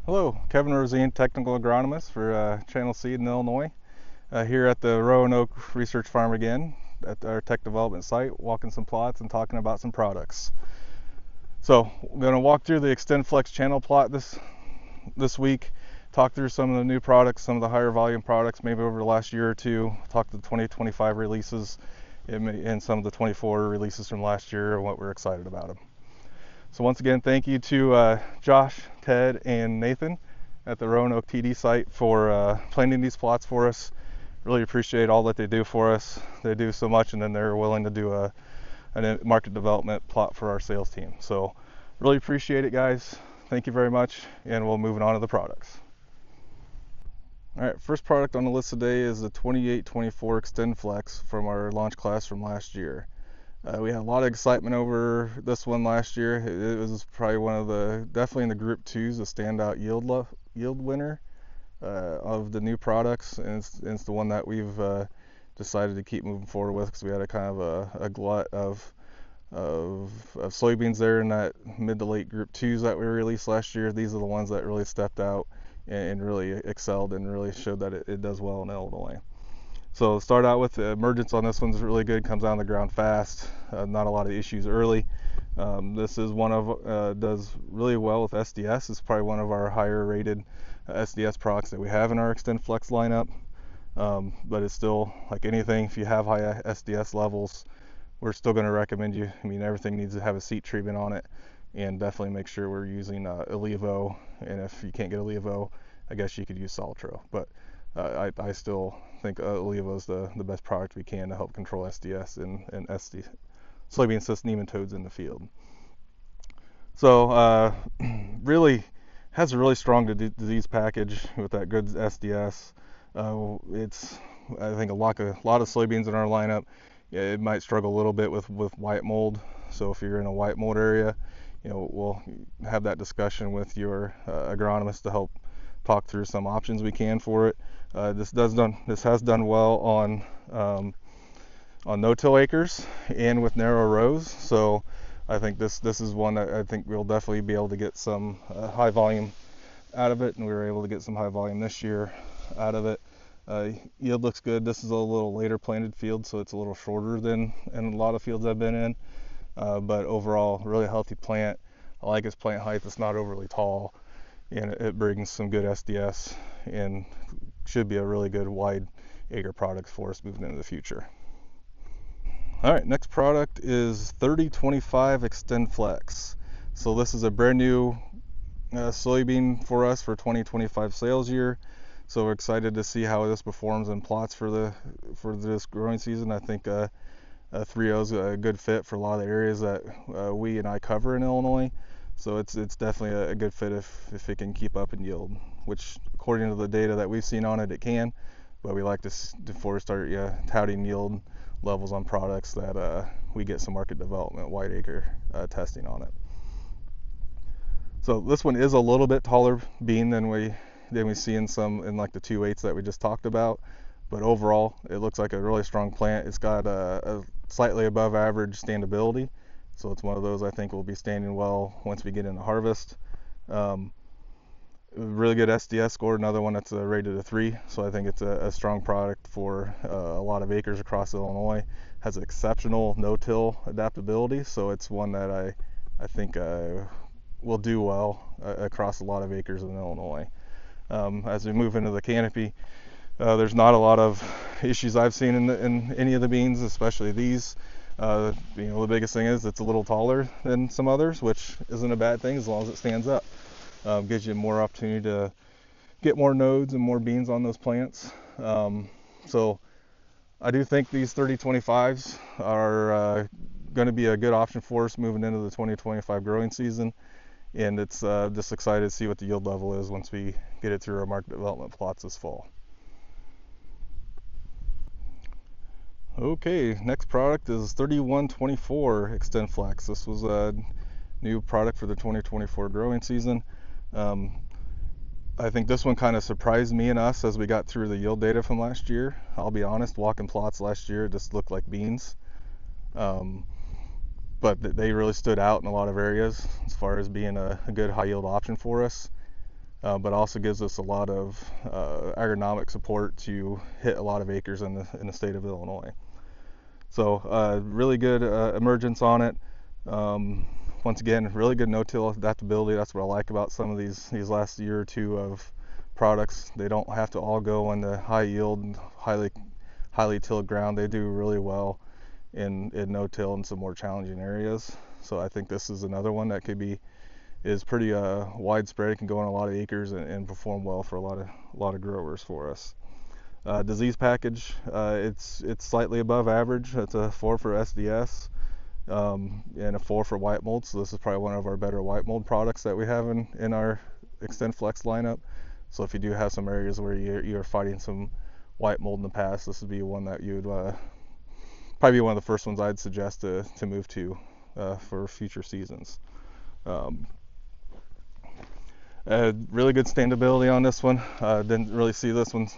Hello, Kevin Rosine, technical agronomist for Channel Seed in Illinois. Here at the Roanoke Research Farm again at our tech development site, walking some plots and talking about some products. So I'm going to walk through the Xtendflex channel plot this week, talk through some of the new products, some of the higher volume products, maybe over the last year or two, talk to the 2025 releases and some of the 24 releases from last year and what we're excited about them. So once again, thank you to Josh, Ted, and Nathan at the Roanoke TD site for planning these plots for us. Really appreciate all that they do for us. They do so much, and then they're willing to do a market development plot for our sales team. So really appreciate it, guys. Thank you very much, and we'll move on to the products. All right, first product on the list today is the 2824 Xtendflex from our launch class from last year. We had a lot of excitement over this one last year. It was probably one of definitely in the group twos, a standout yield winner of the new products, and it's the one that we've decided to keep moving forward with because we had a kind of a glut of soybeans there in that mid to late group twos that we released last year. These are the ones that really stepped out and really excelled and really showed that it does well in Illinois. So start out with the emergence on this one's really good, comes down the ground fast, not a lot of issues early. This is does really well with SDS. It's probably one of our higher rated SDS products that we have in our Xtendflex lineup. But it's still like anything, if you have high SDS levels, we're still going to recommend you. I mean, everything needs to have a seed treatment on it, and definitely make sure we're using Elevo. And if you can't get Elevo, I guess you could use Saltro. But I still think Elevo is the best product we can to help control SDS and soybean cyst nematodes in the field. So really has a really strong disease package with that good SDS. It's I think a lot of soybeans in our lineup. Yeah, it might struggle a little bit with white mold. So if you're in a white mold area, we'll have that discussion with your agronomist to help talk through some options we can for it. This has done well on no-till acres and with narrow rows. So I think this is one that I think we'll definitely be able to get some high volume out of it, and we were able to get some high volume this year out of it. Yield looks good. This is a little later planted field, so it's a little shorter than in a lot of fields I've been in. But overall, really healthy plant. I like its plant height. It's not overly tall, and it brings some good SDS and should be a really good wide acre product for us moving into the future. All right, next product is 3025 Xtendflex. So this is a brand new soybean for us for 2025 sales year. So we're excited to see how this performs in plots for this growing season. I think 3.0 is a good fit for a lot of the areas that we and I cover in Illinois. So it's definitely a good fit if it can keep up in yield, which according to the data that we've seen on it, it can. But we like to before we start touting yield levels on products that we get some market development wide acre testing on it. So this one is a little bit taller bean than we see in like the 2.8s that we just talked about. But overall, it looks like a really strong plant. It's got a slightly above average standability. So it's one of those I think will be standing well once we get into harvest. Really good SDS score, another one that's rated a 3. So I think it's a strong product for a lot of acres across Illinois. Has exceptional no-till adaptability. So it's one that I think will do well across a lot of acres in Illinois. As we move into the canopy, there's not a lot of issues I've seen in any of the beans, especially these. The biggest thing is it's a little taller than some others, which isn't a bad thing as long as it stands up. Gives you more opportunity to get more nodes and more beans on those plants. So I do think these 3025s are going to be a good option for us moving into the 2025 growing season. And it's just excited to see what the yield level is once we get it through our market development plots this fall. Okay, next product is 3124 Xtendflex. This was a new product for the 2024 growing season. I think this one kind of surprised me and us as we got through the yield data from last year. I'll be honest, walking plots last year just looked like beans. But they really stood out in a lot of areas as far as being a good high yield option for us. but also gives us a lot of agronomic support to hit a lot of acres in the state of Illinois. So really good emergence on it. Once again, really good no-till adaptability. That's what I like about some of these last year or two of products. They don't have to all go into high yield, highly tilled ground. They do really well in no-till in some more challenging areas. So I think this is another one that is pretty widespread. It can go on a lot of acres and perform well for a lot of growers for us. Disease package, it's slightly above average. It's a 4 for SDS and a 4 for white mold. So this is probably one of our better white mold products that we have in our Xtendflex lineup. So if you do have some areas where you're fighting some white mold in the past, this would be one that you'd probably be one of the first ones I'd suggest to move to for future seasons. Really good standability on this one. Didn't really see this one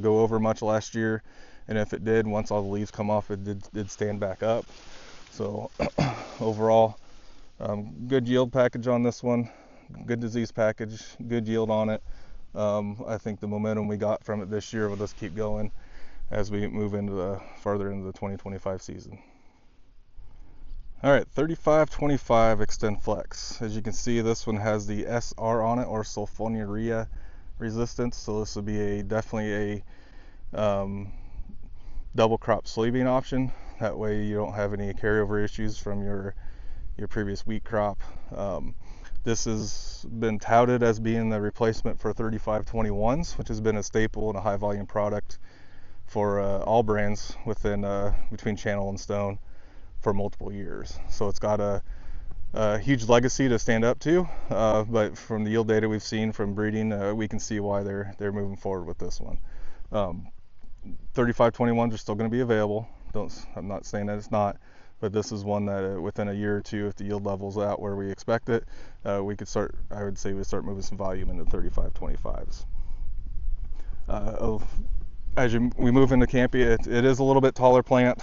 go over much last year, and if it did, once all the leaves come off, it did stand back up. So overall, good yield package on this one, good disease package, good yield on it. I think the momentum we got from it this year will just keep going as we move farther into the 2025 season. All right, 3525 Xtendflex. As you can see, this one has the SR on it, or sulfonylurea resistance. So this would be definitely a double crop soybean option. That way you don't have any carryover issues from your previous wheat crop. This has been touted as being the replacement for 3521s, which has been a staple and a high volume product for all brands between Channel and Stone for multiple years. So it's got a huge legacy to stand up to, but from the yield data we've seen from breeding, we can see why they're moving forward with this one. 3521s are still going to be available. I'm not saying that it's not, but this is one that within a year or two, if the yield level's out where we expect it, I would say we'd start moving some volume into 3525s. As we move into Campia, it is a little bit taller plant.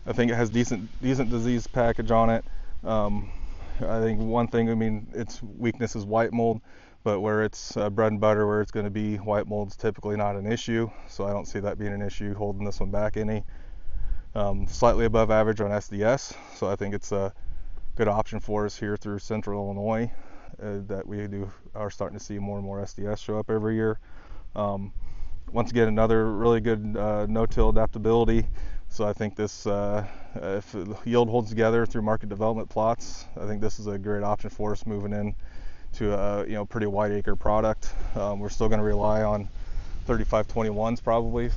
I think it has decent disease package on it. I think one thing, its weakness is white mold, but where it's bread and butter, where it's going to be, white mold's typically not an issue. So I don't see that being an issue holding this one back any. Slightly above average on SDS, so I think it's a good option for us here through Central Illinois. That we are starting to see more and more SDS show up every year. Once again, another really good no-till adaptability. So I think this, if the yield holds together through market development plots, I think this is a great option for us moving in to a pretty wide acre product. We're still going to rely on 3521s probably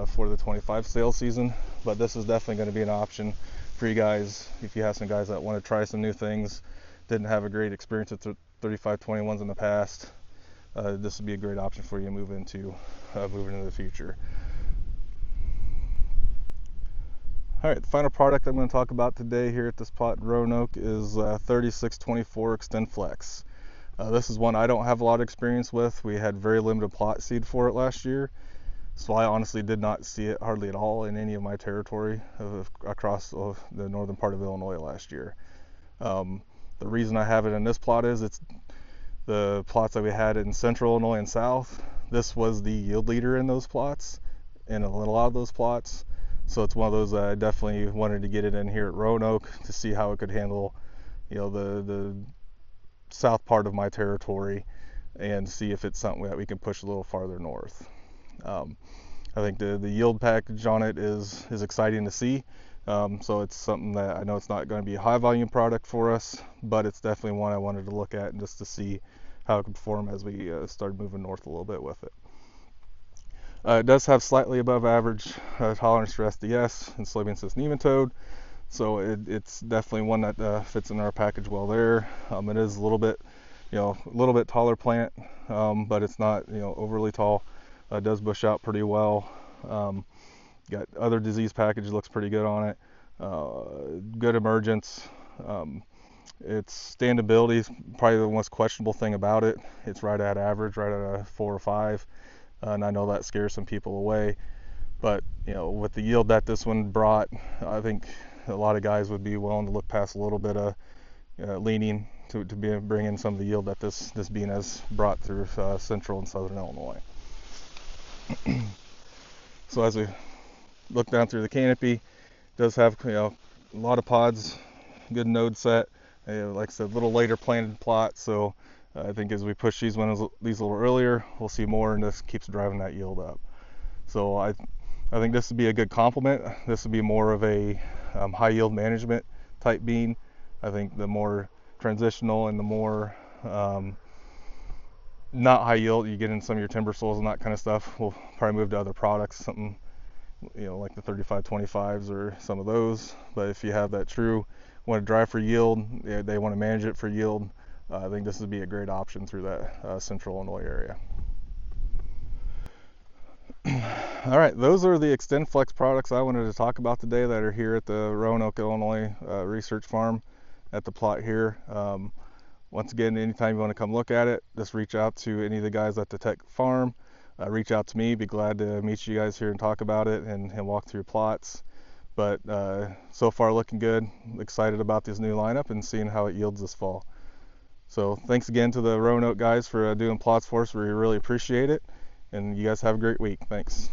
for the 25 sales season, but this is definitely going to be an option for you guys if you have some guys that want to try some new things, didn't have a great experience with 3521s in the past. This would be a great option for you to move into the future. All right, the final product I'm going to talk about today here at this plot in Roanoke is 3624 Xtendflex. This is one I don't have a lot of experience with. We had very limited plot seed for it last year, so I honestly did not see it hardly at all in any of my territory across the northern part of Illinois last year. The reason I have it in this plot is it's the plots that we had in Central Illinois and South. This was the yield leader in those plots, and in a lot of those plots. So it's one of those that I definitely wanted to get it in here at Roanoke to see how it could handle, the south part of my territory, and see if it's something that we can push a little farther north. I think the yield package on it is exciting to see. So it's something that I know it's not going to be a high volume product for us, but it's definitely one I wanted to look at and just to see how it could perform as we started moving north a little bit with it. It does have slightly above average tolerance for SDS and soybean cyst nematode, so it's definitely one that fits in our package well there. It is a little bit taller plant, but it's not overly tall. It does bush out pretty well. Got other disease package, looks pretty good on it. Good emergence. Its standability is probably the most questionable thing about it. It's right at average, right at a 4 or 5. And I know that scares some people away, but with the yield that this one brought, I think a lot of guys would be willing to look past a little bit of leaning to bring in some of the yield that this bean has brought through central and southern Illinois. So as we look down through the canopy, it does have a lot of pods, good node set. Like I said, a little later planted plot, so I think as we push these a little earlier, we'll see more, and this keeps driving that yield up. So I think this would be a good complement. This would be more of a high yield management type bean. I think the more transitional and the more not high yield you get in some of your timber soils and that kind of stuff, we'll probably move to other products, something like the 35-25s or some of those. But if you have that true want to drive for yield, they want to manage it for yield, I think this would be a great option through that central Illinois area. All right, those are the Xtendflex products I wanted to talk about today that are here at the Roanoke, Illinois research farm at the plot here. Once again, anytime you want to come look at it, just reach out to any of the guys at the tech farm. Reach out to me. Be glad to meet you guys here and talk about it and walk through plots. But so far looking good. Excited about this new lineup and seeing how it yields this fall. So thanks again to the Roanoke guys for doing plots for us. We really appreciate it. And you guys have a great week. Thanks.